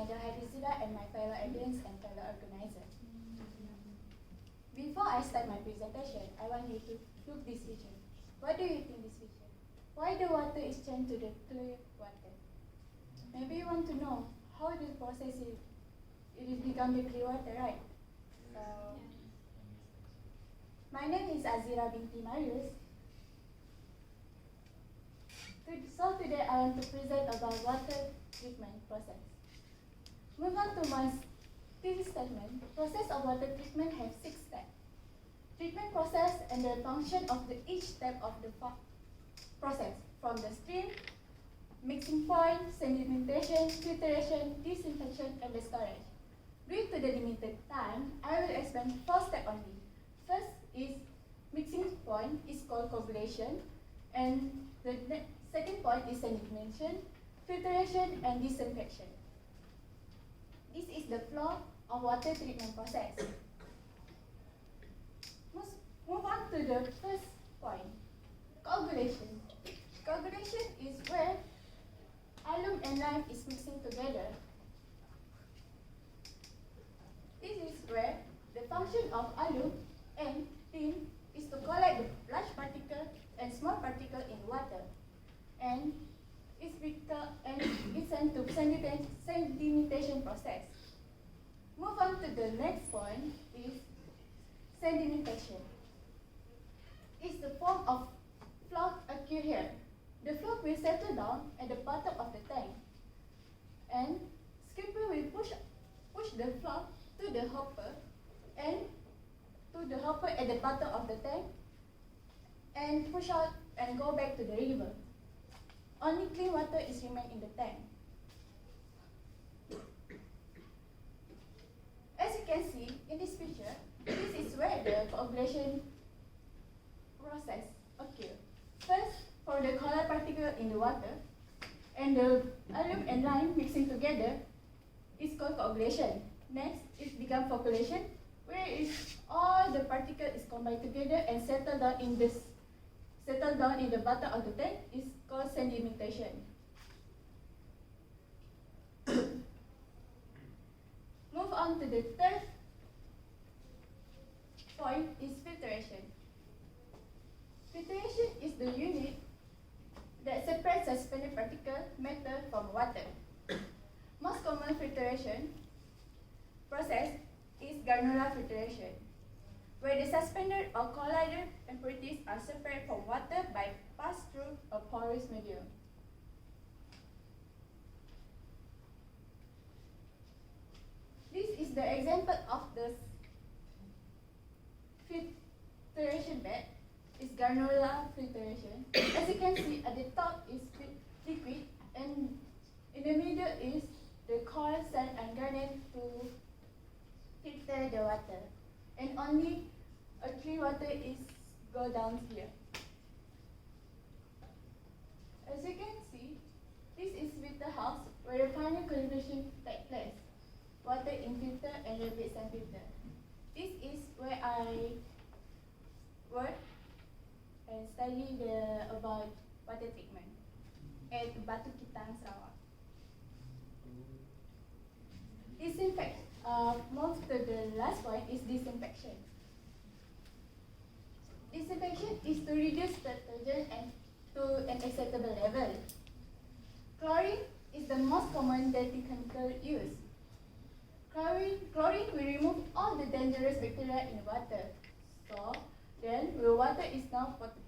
Manager Azzira and my fellow audience and fellow organizer. Before I start my presentation, I want you to look this picture. What do you think this picture? Why the water is changed to the clear water? Maybe you want to know how the process is. It is become the clear water, right? So, my name is Azzira Binti Marius. So today I want to present about water treatment process. Move on to my thesis statement. The process of water treatment has 6 steps. Treatment process and the function of each step of the process, from the stream, mixing point, sedimentation, filtration, disinfection, and the storage. Due to the limited time, I will explain 4 steps only. First is mixing point, is called coagulation, and the second point is sedimentation, filtration, and disinfection. This is the flow of water treatment process. Move on to the first point, coagulation. Coagulation is where alum and lime is mixing together. This is where the function of alum and lime is to collect the large particle and small particle in water, and it's sent to sedimentation process. Move on to the next point is sedimentation. It's the form of floc occur here. The floc will settle down at the bottom of the tank, and skipper will push the floc to the hopper at the bottom of the tank and push out and go back to the river. Only clean water is remain in the tank. As you can see in this picture, this is where the coagulation process occurs. First, for the color particle in the water and the alum and lime mixing together is called coagulation. Next, it becomes flocculation, where all the particle is combined together and settle down in the bottom of the tank is called sedimentation. Move on to the third point is filtration. Filtration is the unit that separates suspended particle matter from water. Most common filtration process is granular filtration, where the suspended or colloidal impurities are separated from water by pass through a porous medium. This is the example of the filtration bed. Is granular filtration. As you can see, at the top is liquid, and in the middle is the coral sand and granite to filter the water, and only a clean water is go down here. As you can see, this is filter house where the final calibration takes place. Water in filter and rapid sand filter. This is where I work and study about water treatment at Batu Kitang, Sarawak. Move to the last point is disinfection. Disinfection is to reduce detergent and to an acceptable level. Chlorine is the most common dirty chemical used. Chlorine will remove all the dangerous bacteria in water. So then the water is now potable.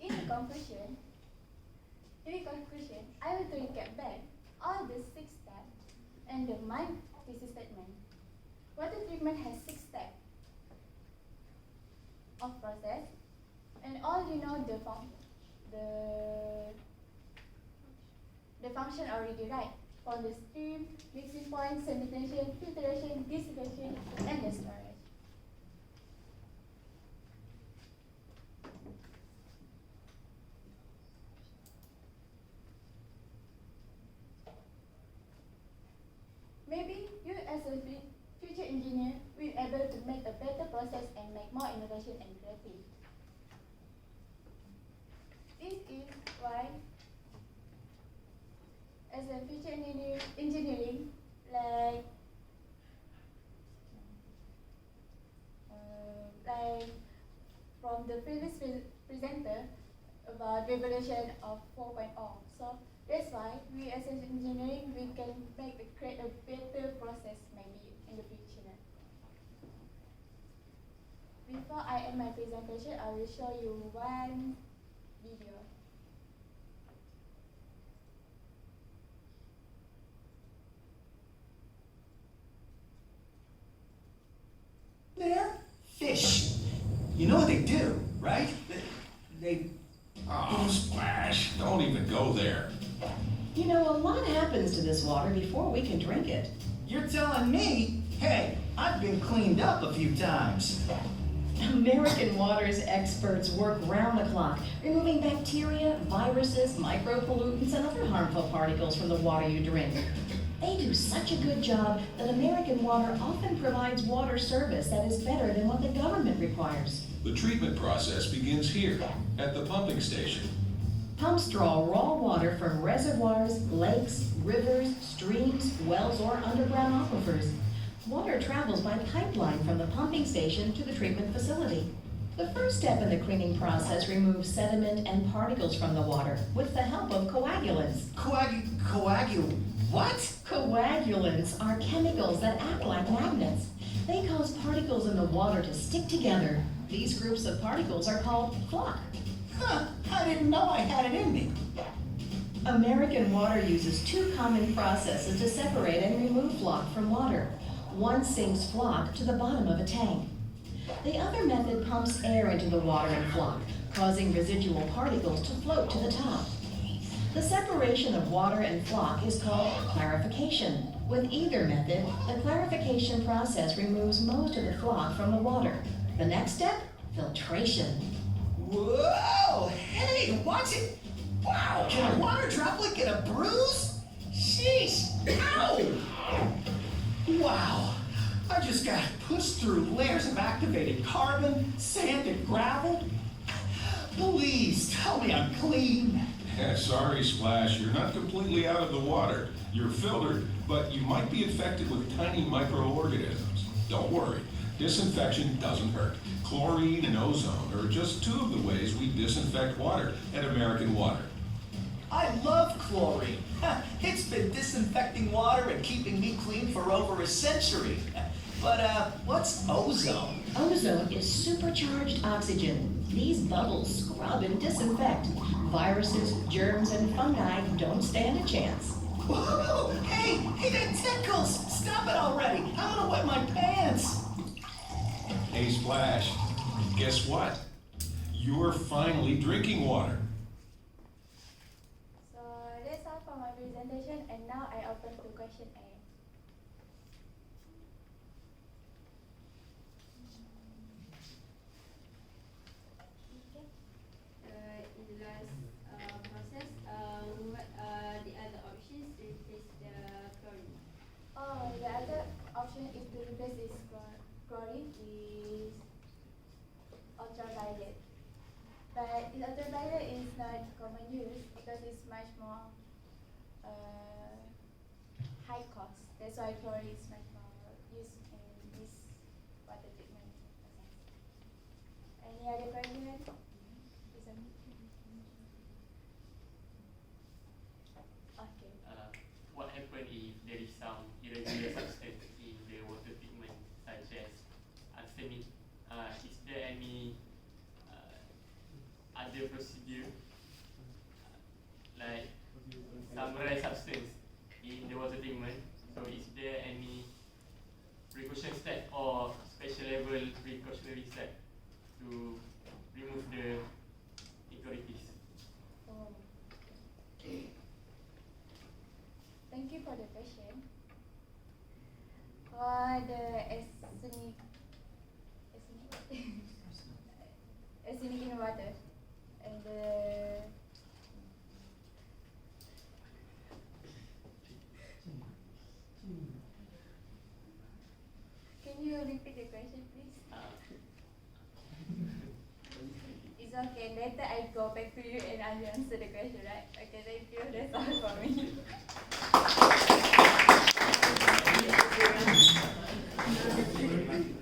In conclusion, I will recap back all the 6 steps and my thesis statement. Water treatment has 6 steps of process, and all you know the function already, right? For the stream, mixing point, sedimentation, filtration, disinfection, and the storage. Maybe you as a future engineer will be able to make a better process and make more innovation and creative. This is why, as a future engineering, like from the previous presenter about revolution of 4.0. So that's why we as an engineering, we can create a better process maybe in the future. Before I end my presentation, I will show you one video. There? Fish. You know what they do, right? They Oh, Splash, don't even go there. You know, a lot happens to this water before we can drink it. You're telling me? Hey, I've been cleaned up a few times. American Water's experts work round the clock, removing bacteria, viruses, micropollutants, and other harmful particles from the water you drink. They do such a good job that American Water often provides water service that is better than what the government requires. The treatment process begins here, at the pumping station. Pumps draw raw water from reservoirs, lakes, rivers, streams, wells, or underground aquifers. Water travels by pipeline from the pumping station to the treatment facility. The first step in the cleaning process removes sediment and particles from the water with the help of coagulants. What? Coagulants are chemicals that act like magnets. They cause particles in the water to stick together. These groups of particles are called flock. Huh, I didn't know I had it in me. American Water uses two common processes to separate and remove flock from water. One sinks flock to the bottom of a tank. The other method pumps air into the water and flock, causing residual particles to float to the top. The separation of water and flock is called clarification. With either method, the clarification process removes most of the flock from the water. The next step, filtration. Whoa! Hey, watch it! Wow, can a water droplet get a bruise? Sheesh! Ow! Wow, I just got pushed through layers of activated carbon, sand, and gravel. Please tell me I'm clean. Yeah, sorry, Splash, you're not completely out of the water. You're filtered, but you might be infected with tiny microorganisms. Don't worry, disinfection doesn't hurt. Chlorine and ozone are just two of the ways we disinfect water at American Water. I love chlorine. It's been disinfecting water and keeping me clean for over a century. But what's ozone? Ozone is supercharged oxygen. These bubbles scrub and disinfect. Viruses, germs, and fungi don't stand a chance. Whoa! Hey, that tickles! Stop it already! I want to wet my pants! Hey, Splash, guess what? You're finally drinking water. So that's all for my presentation, and now I open to question A. In the last process, what are the other options to replace the chlorine? Oh, the other option is to replace this chlorine is ultraviolet. But this ultraviolet is not common use because it's much more high cost. That's why chlorine is much more used in this water treatment process. Any other question? Okay. What happens if there is some irregular substance in the water treatment, such as arsenic? Is there any other procedure, like some rare substance in the water treatment? So is there any precaution step or special level precautionary step to remove the impurities? Oh. Thank you for the question. For the arsenic in water, and can you repeat the question, please? It's okay. later I go back to you and I will answer the question, right? Okay, thank you. That's all for me.